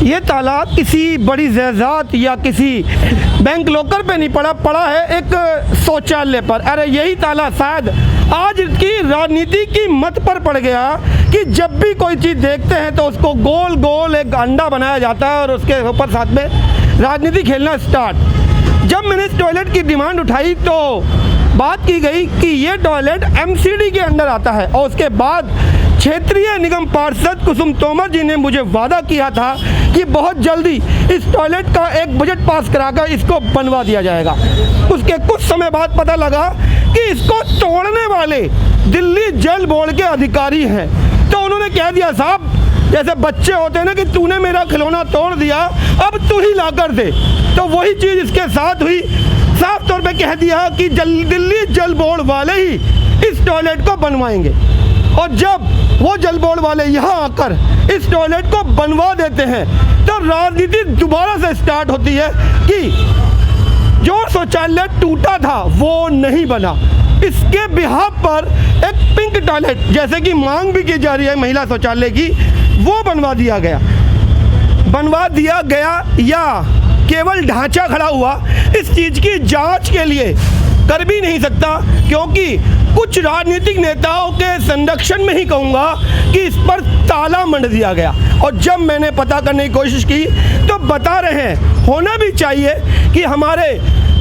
ये ताला किसी बड़ी ज़ैदाद या किसी बैंक लॉकर पे नहीं पड़ा है एक शौचालय पर। अरे यही ताला शायद आज की राजनीति की मत पर पड़ गया कि जब भी कोई चीज़ देखते हैं तो उसको गोल गोल एक अंडा बनाया जाता है और उसके ऊपर साथ में राजनीति खेलना स्टार्ट। जब मैंने इस टॉयलेट की डिमांड उठाई तो बात की गई कि ये टॉयलेट एमसीडी के अंडर आता है और उसके बाद क्षेत्रीय निगम पार्षद कुसुम तोमर जी ने मुझे वादा किया था कि बहुत जल्दी इस टॉयलेट का एक बजट पास कराकर इसको बनवा दिया जाएगा। उसके कुछ समय बाद पता लगा कि इसको तोड़ने वाले दिल्ली जल बोर्ड के अधिकारी हैं। तो उन्होंने कह दिया, साहब जैसे बच्चे होते हैं ना कि तूने मेरा खिलौना तोड़ दिया, अब तू ही ला कर दे। तो वही चीज़ इसके साथ हुई। साफ तौर पे कह दिया कि दिल्ली जल बोर्ड वाले ही इस टॉयलेट को बनवाएंगे। और जब वो जल बोर्ड वाले यहाँ आकर इस टॉयलेट को बनवा देते हैं तो राजनीति दोबारा से स्टार्ट होती है कि जो शौचालय टूटा था वो नहीं बना, इसके बिहाफ पर एक पिंक टॉयलेट जैसे कि मांग भी की जा रही है महिला शौचालय की, वो बनवा दिया गया या केवल ढांचा खड़ा हुआ। इस चीज़ की जांच के लिए कर भी नहीं सकता क्योंकि कुछ राजनीतिक नेताओं के संरक्षण में ही कहूँगा कि इस पर ताला मंड दिया गया। और जब मैंने पता करने की कोशिश की तो बता रहे हैं होना भी चाहिए कि हमारे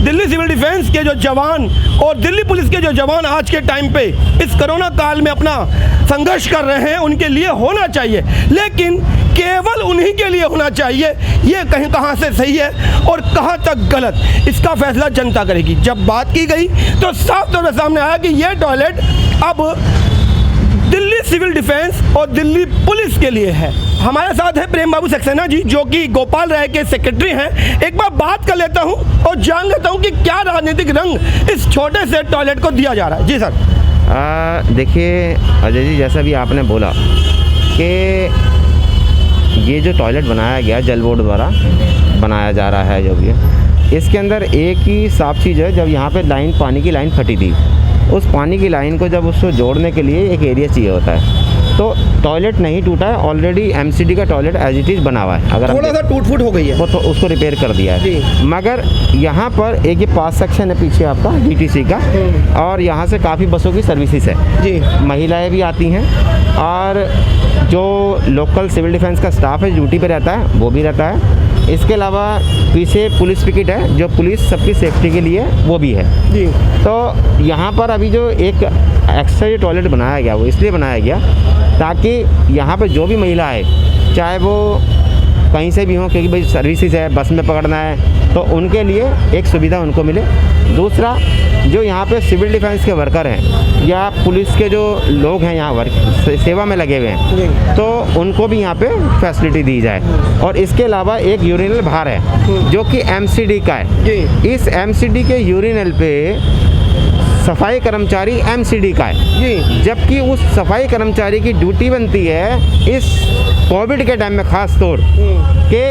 दिल्ली सिविल डिफेंस के जो जवान और दिल्ली पुलिस के जो जवान आज के टाइम पे इस कोरोना काल में अपना संघर्ष कर रहे हैं उनके लिए होना चाहिए, लेकिन केवल उन्हीं के लिए होना चाहिए। ये कहाँ से सही है और कहाँ तक गलत, इसका फैसला जनता करेगी। जब बात की गई तो साफ तौर पर सामने आया कि ये टॉयलेट अब दिल्ली सिविल डिफेंस और दिल्ली पुलिस के लिए है। हमारे साथ है प्रेम बाबू सक्सेना जी जो कि गोपाल राय के सेक्रेटरी हैं। एक बार बात कर लेता हूं और जान लेता हूं कि क्या राजनीतिक रंग इस छोटे से टॉयलेट को दिया जा रहा है। जी सर। देखिए अजय जी, जैसा भी आपने बोला कि ये जो टॉयलेट बनाया गया जल बोर्ड द्वारा बनाया जा रहा है, जो भी है इसके अंदर एक ही साफ चीज़ है। जब यहाँ पे पानी की लाइन फटी थी, उस पानी की लाइन को जब उसको जोड़ने के लिए एक एरिया चाहिए होता है, तो टॉयलेट नहीं टूटा है, ऑलरेडी एमसीडी का टॉयलेट एज इट इज़ बना हुआ है। अगर थोड़ा सा टूट फूट हो गई है वो तो उसको रिपेयर कर दिया है, मगर यहाँ पर एक ये पास सेक्शन है पीछे आपका डीटीसी का, और यहाँ से काफ़ी बसों की सर्विसेज है जी। महिलाएं भी आती हैं और जो लोकल सिविल डिफेंस का स्टाफ है ड्यूटी पे रहता है वो भी रहता है। इसके अलावा पीछे पुलिस पिकेट है जो पुलिस सबकी सेफ्टी के लिए वो भी है जी। तो यहाँ पर अभी जो एक एक्स्ट्रा जो टॉयलेट बनाया गया वो इसलिए बनाया गया ताकि यहाँ पर जो भी महिला है चाहे वो कहीं से भी हो, क्योंकि भाई सर्विसेज है, बस में पकड़ना है तो उनके लिए एक सुविधा उनको मिले। दूसरा, जो यहाँ पे सिविल डिफेंस के वर्कर हैं या पुलिस के जो लोग हैं यहाँ सेवा में लगे हुए हैं तो उनको भी यहाँ पे फैसिलिटी दी जाए। और इसके अलावा एक यूरिनल बाहर है जो कि एमसीडी का है। इस एमसीडी के यूरिनल पे सफाई कर्मचारी एमसीडी का है जी, जबकि उस सफाई कर्मचारी की ड्यूटी बनती है इस कोविड के टाइम में खास तौर के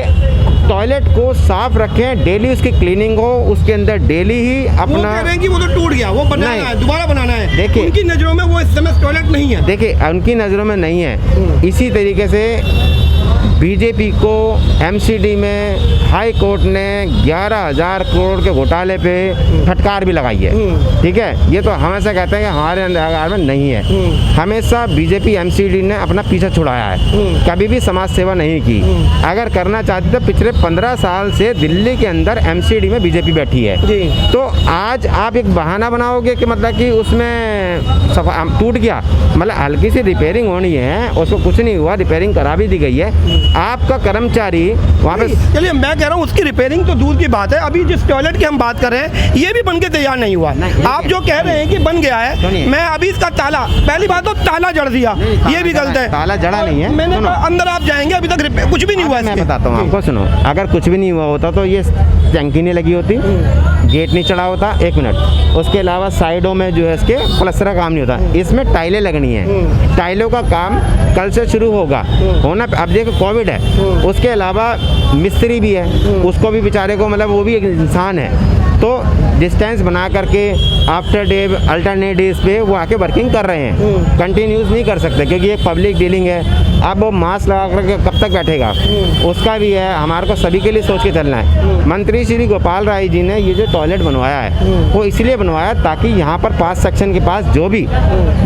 टॉयलेट को साफ रखें, डेली उसकी क्लीनिंग हो, उसके अंदर डेली ही अपना। वो कह रहे हैं कि वो तो टूट गया, वो बनाना है, दोबारा बनाना है। देखिए उनकी नज़रों में वो इस समय टॉयलेट नहीं है। देखिए उनकी नज़रों में नहीं है। इसी तरीके से बीजेपी को एमसीडी में हाई कोर्ट ने 11,000 करोड़ के घोटाले पे फटकार भी लगाई है। ठीक है, ये तो हमेशा कहते हैं कि हमारे अंदर में नहीं है। हमेशा बीजेपी एमसीडी ने अपना पीछा छुड़ाया है, कभी भी समाज सेवा नहीं की। अगर करना चाहती तो पिछले 15 साल से दिल्ली के अंदर एमसीडी में बीजेपी बैठी है। तो आज आप एक बहाना बनाओगे कि मतलब कि उसमें टूट गया, मतलब हल्की सी रिपेयरिंग होनी है, उसको कुछ नहीं हुआ, रिपेयरिंग करा भी दी गई है। आपका कर्मचारी वहाँ पे, चलिए मैं कह रहा हूँ उसकी रिपेयरिंग तो दूर की बात है, अभी जिस टॉयलेट की हम बात कर रहे हैं ये भी बन के तैयार नहीं हुआ। आप जो कह रहे हैं कि बन गया है, मैं अभी इसका ताला, पहली बात तो ताला जड़ दिया, ये भी गलत है। ताला जड़ा नहीं है, मैंने अंदर आप जाएंगे अभी तक कुछ भी नहीं हुआ। मैं बताता हूँ आपको, सुनो, अगर कुछ भी नहीं हुआ होता तो ये टंकी नहीं लगी होती, गेट नहीं चढ़ा होता। 1 मिनट, उसके अलावा साइडों में जो है इसके प्लस्तर का काम नहीं होता। इसमें टाइलें लगनी है, टाइलों का काम कल से शुरू होगा होना। अब देखो कोविड है, उसके अलावा मिस्त्री भी है, उसको भी बेचारे को, मतलब वो भी एक इंसान है, तो डिस्टेंस बना करके आफ्टर डे अल्टरनेट डेज पे वो आके वर्किंग कर रहे हैं। कंटिन्यूस नहीं कर सकते क्योंकि ये पब्लिक डीलिंग है। अब वो मास्क लगा करके कब तक बैठेगा, उसका भी है। हमारे को सभी के लिए सोच के चलना है। मंत्री श्री गोपाल राय जी ने ये जो टॉयलेट बनवाया है वो इसलिए बनवाया ताकि यहाँ पर 5 सेक्शन के पास जो भी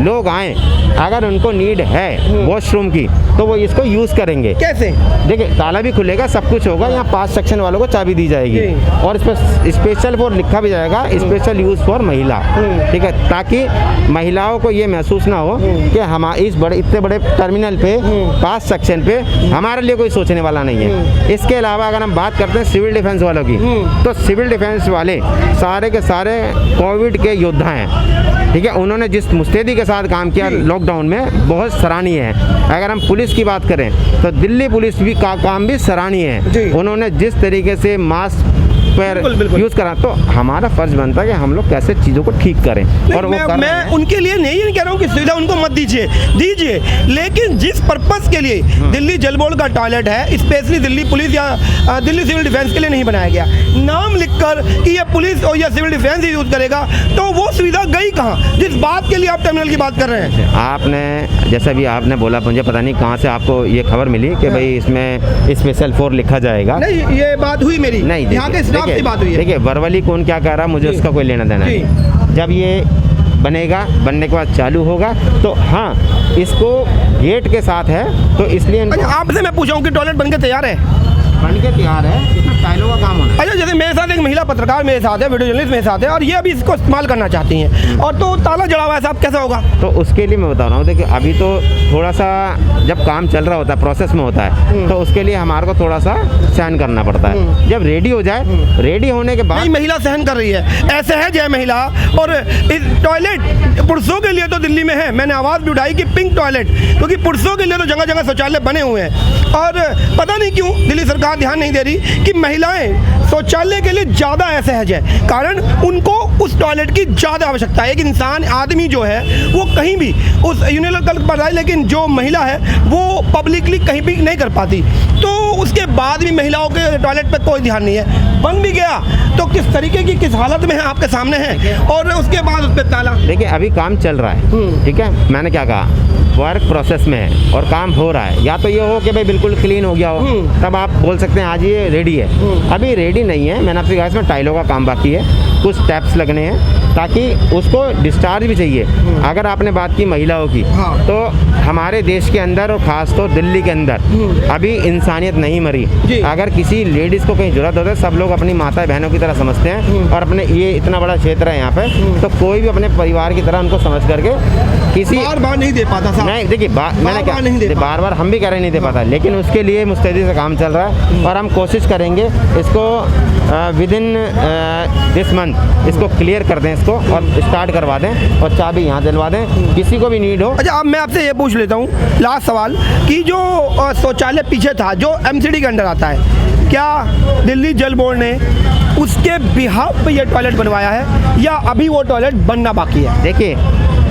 लोग आए, अगर उनको नीड है वॉशरूम की तो वो इसको यूज़ करेंगे। कैसे? देखिए ताला भी खुलेगा, सब कुछ होगा। यहाँ 5 सेक्शन वालों को चाबी दी जाएगी और इस पर स्पेशल फॉर लिखा भी जाएगा, स्पेशल यूज़ फॉर महिला, ठीक है, ताकि महिलाओं को ये महसूस ना हो कि हम इस बड़े इतने बड़े टर्मिनल पे 5 सेक्शन पे हमारे लिए कोई सोचने वाला नहीं है। इसके अलावा अगर हम बात करते हैं सिविल डिफेंस वालों की, तो सिविल डिफेंस वाले सारे के सारे कोविड के योद्धा हैं, ठीक है। उन्होंने जिस मुस्तैदी के साथ काम किया लॉकडाउन में बहुत सराहनीय है। अगर हम पुलिस की बात करें तो दिल्ली पुलिस भी का काम भी सराहनीय है। उन्होंने जिस तरीके से मास्क पर यूज़ करा, तो हमारा फर्ज बनता है कि हम लोग कैसे चीज़ों को ठीक करें। और वो मैं उनके लिए नहीं कह रहा हूँ कि सुविधा उनको मत दीजिए, लेकिन जिस पर्पस के लिए दिल्ली जल बोर्ड का टॉयलेट है स्पेशली दिल्ली पुलिस या दिल्ली सिविल डिफेंस के लिए नहीं बनाया गया। नाम लिखकर कि ये पुलिस और या सिविल डिफेंस ही यूज़ करेगा, तो वो सुविधा गई कहाँ जिस बात के लिए आप टर्मिनल की बात कर रहे हैं? आपने जैसा भी आपने बोला, मुझे पता नहीं कहाँ से आपको ये खबर मिली कि भाई इसमें स्पेशल फॉर लिखा जाएगा। नहीं, ये बात हुई मेरी, नहीं, यहाँ के स्टाफ की बात हुई है। देखिए वर्बली कौन क्या कह रहा, मुझे उसका कोई लेना देना नहीं। जब ये बनेगा, बनने के बाद चालू होगा, तो हाँ इसको गेट के साथ है, तो इसलिए आपसे मैं पूछा हूँ कि टॉयलेट बनके तैयार है? बन के तैयार है, इसमें टाइलों का काम होना है। अच्छा, जैसे मेरे साथ एक महिला पत्रकार मेरे साथ है, वीडियो जर्नलिस्ट मेरे साथ है, और ये अभी इसको इस्तेमाल करना चाहती हैं, और तो ताला जड़ा हुआ है साहब, कैसा होगा? तो उसके लिए मैं बता रहा हूँ, देखिए अभी तो थोड़ा सा जब काम चल रहा होता है, प्रोसेस में होता है, तो उसके लिए हमारे को थोड़ा सा सहन करना पड़ता है। जब रेडी हो जाए, रेडी होने के बाद नहीं, महिला सहन कर रही है, ऐसे है जय महिला। और इस टॉयलेट पुरुषों के लिए तो दिल्ली में है, मैंने आवाज़ भी उठाई कि पिंक टॉयलेट, क्योंकि पुरुषों के लिए तो जगह जगह शौचालय बने हुए हैं, और पता नहीं क्यों दिल्ली सरकार ध्यान नहीं दे रही कि महिलाएं शौचालय के लिए ज़्यादा असहज है, कारण उनको उस टॉयलेट की ज़्यादा आवश्यकता है। एक इंसान आदमी जो है वो कहीं भी उस यूनिवर्सल पर जाए, लेकिन जो महिला है वो पब्लिकली कहीं भी नहीं कर पाती, तो उसके बाद भी महिलाओं के टॉयलेट पे कोई ध्यान नहीं है। बन भी गया तो किस तरीके की किस हालत में है आपके सामने है, और उसके बाद उस पर ताला। देखिए अभी काम चल रहा है, ठीक है, मैंने क्या कहा, वर्क प्रोसेस में है और काम हो रहा है। या तो ये हो कि भाई बिल्कुल क्लीन हो गया हो, तब आप बोल सकते हैं आज ये रेडी है। अभी रेडी नहीं है, मैंने आपसे कहा इसमें टाइलों का काम बाकी है, कुछ स्टेप्स लगने हैं, ताकि उसको डिस्चार्ज भी चाहिए। अगर आपने बात की महिलाओं की, तो हमारे देश के अंदर और ख़ासतौर दिल्ली के अंदर अभी इंसानियत नहीं मरी। अगर किसी लेडीज़ को कहीं ज़रूरत होता है, सब लोग अपनी माता बहनों की तरह समझते हैं, और अपने ये इतना बड़ा क्षेत्र है यहाँ पे, तो कोई भी अपने परिवार की तरह उनको समझ करके किसी बार नहीं दे पाता साहब। नहीं, देखिए मैंने क्या बार हम भी कह रहे नहीं दे पाता, लेकिन उसके लिए मुस्तैदी से काम चल रहा है, और हम कोशिश करेंगे इसको विद इन दिस मंथ इसको क्लियर कर दें इसको, और स्टार्ट करवा दें, और चाबी यहाँ दिलवा दें किसी को भी नीड हो। अच्छा, अब मैं आपसे ये पूछ लेता हूँ लास्ट सवाल कि जो शौचालय पीछे था जो एमसीडी के अंडर आता है, क्या दिल्ली जल बोर्ड ने उसके बिहाफ पे ये टॉयलेट बनवाया है या अभी वो टॉयलेट बनना बाकी है? देखिए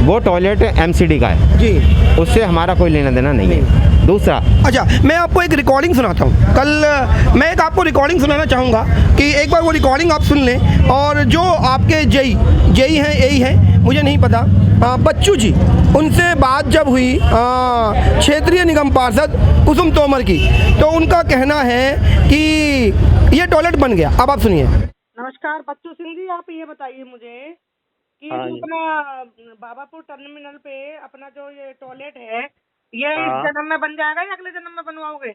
वो टॉयलेट एमसीडी का है जी, उससे हमारा कोई लेना देना नहीं है। दूसरा, अच्छा मैं आपको एक रिकॉर्डिंग सुनाता हूँ। कल मैं एक आपको रिकॉर्डिंग सुनाना चाहूँगा कि एक बार वो रिकॉर्डिंग आप सुन लें, और जो आपके जेई हैं, यही हैं, मुझे नहीं पता, बच्चू जी, उनसे बात जब हुई क्षेत्रीय निगम पार्षद कुसुम तोमर की, तो उनका कहना है कि ये टॉयलेट बन गया। अब आप सुनिए। नमस्कार बच्चू सिंह जी, आप ये बताइए मुझे कि जो अपना बाबापुर टर्मिनल पे अपना जो ये टॉयलेट है, ये इस जन्म में बन जाएगा या अगले जन्म में बनवाओगे?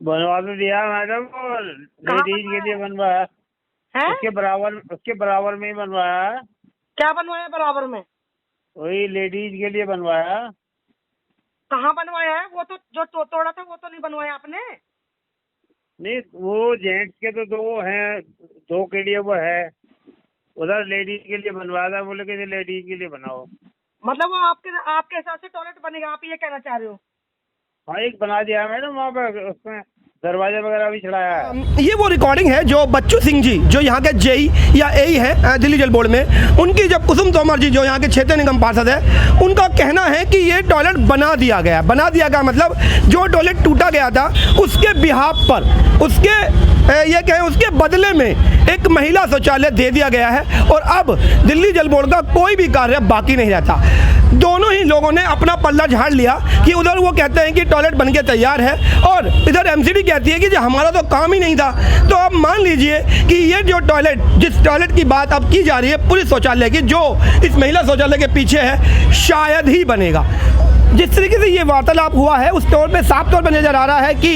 बनवा तो दिया मैडम, लेडीज के लिए बनवाया है, उसके बराबर में ही बनवाया है। क्या बनवाया बराबर में? वही लेडीज के लिए बनवाया। कहाँ बनवाया है? वो तो जो तोड़ा था वो तो नहीं बनवाया आपने? नहीं, वो जेंट्स के तो 2 हैं, 2 के लिए वो है, उधर लेडीज के लिए बनवाया था, बोले कि लेडीज के लिए बनाओ। मतलब वो आपके हिसाब से टॉयलेट बनेगा, आप ये कहना चाह रहे हो? हाँ, एक बना दिया है मैडम वहाँ पे, उसमें दरवाजा वगैरह भी चढ़ाया है। ये वो रिकॉर्डिंग है जो बच्चू सिंह जी जो यहाँ के जेई या एई है दिल्ली जल बोर्ड में, उनकी जब कुसुम तोमर जी जो यहाँ के क्षेत्रीय निगम पार्षद है, उनका कहना है कि ये टॉयलेट बना दिया गया मतलब जो टॉयलेट टूटा गया था उसके बिहाफ पर, उसके ये कहें उसके बदले में एक महिला शौचालय दे दिया गया है और अब दिल्ली जल बोर्ड का कोई भी कार्य बाकी नहीं रहता। दोनों ही लोगों ने अपना पल्ला झाड़ लिया कि उधर वो कहते हैं कि टॉयलेट बनके तैयार है और इधर एमसीडी कहती है कि जो हमारा तो काम ही नहीं था। तो अब मान लीजिए कि ये जो टॉयलेट, जिस टॉयलेट की बात अब की जा रही है पुलिस शौचालय की, जो इस महिला शौचालय के पीछे है, शायद ही बनेगा। जिस तरीके से ये वार्तालाप हुआ है उस तौर पे साफ तौर पर नजर आ रहा है कि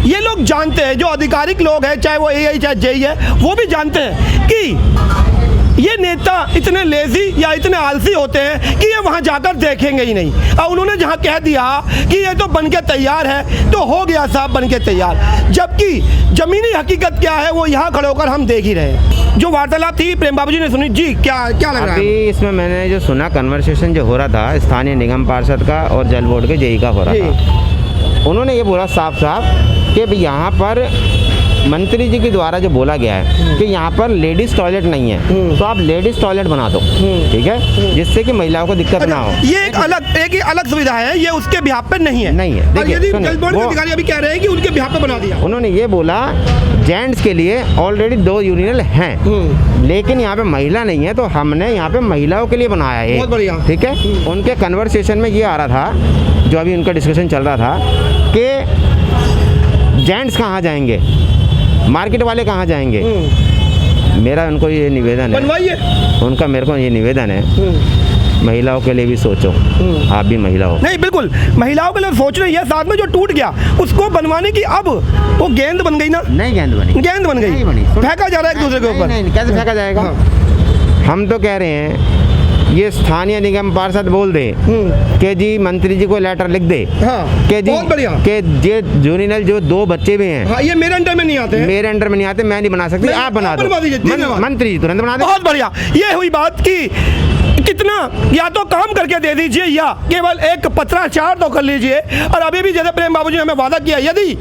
ये लोग जानते हैं, जो आधिकारिक लोग हैं, चाहे वो एआई चाहे जेई है, वो भी जानते हैं कि ये नेता इतने लेजी या इतने आलसी होते हैं कि ये वहाँ जाकर देखेंगे ही नहीं। और उन्होंने जहाँ कह दिया कि ये तो बनके तैयार है तो हो गया साहब बनके तैयार, जबकि जमीनी हकीकत क्या है वो यहाँ खड़े होकर हम देख ही रहे हैं। जो वार्तालाप थी प्रेम बाबू जी ने सुनी जी, क्या लग रहा है? अभी इसमें मैंने जो सुना कन्वर्सेशन जो हो रहा था स्थानीय निगम पार्षद का और जल बोर्ड के जेई का हो रहा था, उन्होंने ये बोला साफ साफ कि यहाँ पर मंत्री जी के द्वारा जो बोला गया है कि यहाँ पर लेडीज टॉयलेट नहीं है, तो आप लेडीज टॉयलेट बना दो, ठीक है, जिससे कि महिलाओं को दिक्कत ना हो। ये एक अलग सुविधा है, ये उसके बिहाफ पे नहीं है। नहीं है। और यदि जल बोर्ड के अधिकारी अभी कह रहे हैं कि उनके बिहाफ पे बना दिया। उन्होंने ये बोला जेंट्स के लिए ऑलरेडी 2 यूरिनल हैं, लेकिन यहाँ पे महिला नहीं है, तो हमने यहाँ पे महिलाओं के लिए बनाया है। बहुत बढ़िया। ठीक है। उनके कन्वर्सेशन में ये आ रहा था, जो अभी उनका डिस्कशन चल रहा था, कि जेंट्स कहाँ जाएंगे, मार्केट वाले कहाँ जाएंगे। मेरा उनको ये निवेदन है, बनवाइए। उनका मेरे को ये निवेदन है, महिलाओं के लिए भी सोचो, आप भी महिला हो। नहीं, बिल्कुल महिलाओं के लिए सोच रही है, साथ में जो टूट गया उसको बनवाने की अब वो गेंद बन गई ना। नहीं गेंद बनी, गेंद बन गई, नहीं बनी, फेंका जा रहा है एक दूसरे के ऊपर। नहीं, कैसे फेंका जाएगा? हम तो कह रहे हैं ये स्थानीय निगम पार्षद बोल दे कि जी मंत्री जी को लेटर लिख दे कि जी बहुत बढ़िया कि ये यूरिनल जो 2 बच्चे भी हैं, ये मेरे अंडर में नहीं आते हैं, मेरे अंडर में नहीं आते, मैं नहीं बना सकती, आप बना दो। मंत्री जी तुरंत बना दे। बहुत बढ़िया। ये हुई बात कि कितना या तो काम करके दे दीजिए या केवल एक पत्राचार तो कर लीजिए। और अभी भी जैसे प्रेम बाबू जी ने हमें वादा किया, यदि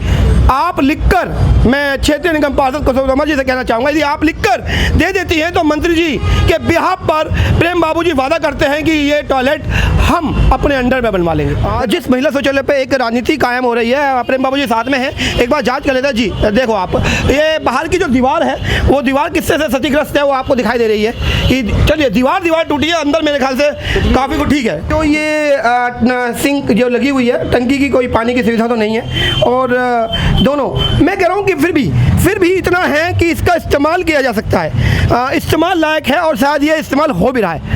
आप लिखकर, मैं क्षेत्रीय निगम पार्षद कुसुम तोमर जी से कहना चाहूँगा, यदि आप लिखकर दे देती हैं तो मंत्री जी के बिहाफ पर प्रेम बाबू जी वादा करते हैं कि ये टॉयलेट हम अपने अंडर में बनवा लेंगे। जिस महिला शौचालय पे एक राजनीति कायम हो रही है, प्रेम बाबू जी साथ में हैं, एक बार जांच कर लेते हैं जी। देखो आप, ये बाहर की जो दीवार है वो दीवार किससे से क्षतिग्रस्त है वो आपको दिखाई दे रही है कि चलिए दीवार टूटी है, अंदर मेरे ख्याल से काफ़ी कुछ ठीक है। तो ये सिंक जो लगी हुई है, टंकी की कोई पानी की सुविधा तो नहीं है, और दोनों मैं कह रहा हूँ कि फिर भी इतना है कि इसका इस्तेमाल किया जा सकता है, इस्तेमाल लायक है और शायद ये इस्तेमाल हो भी रहा है।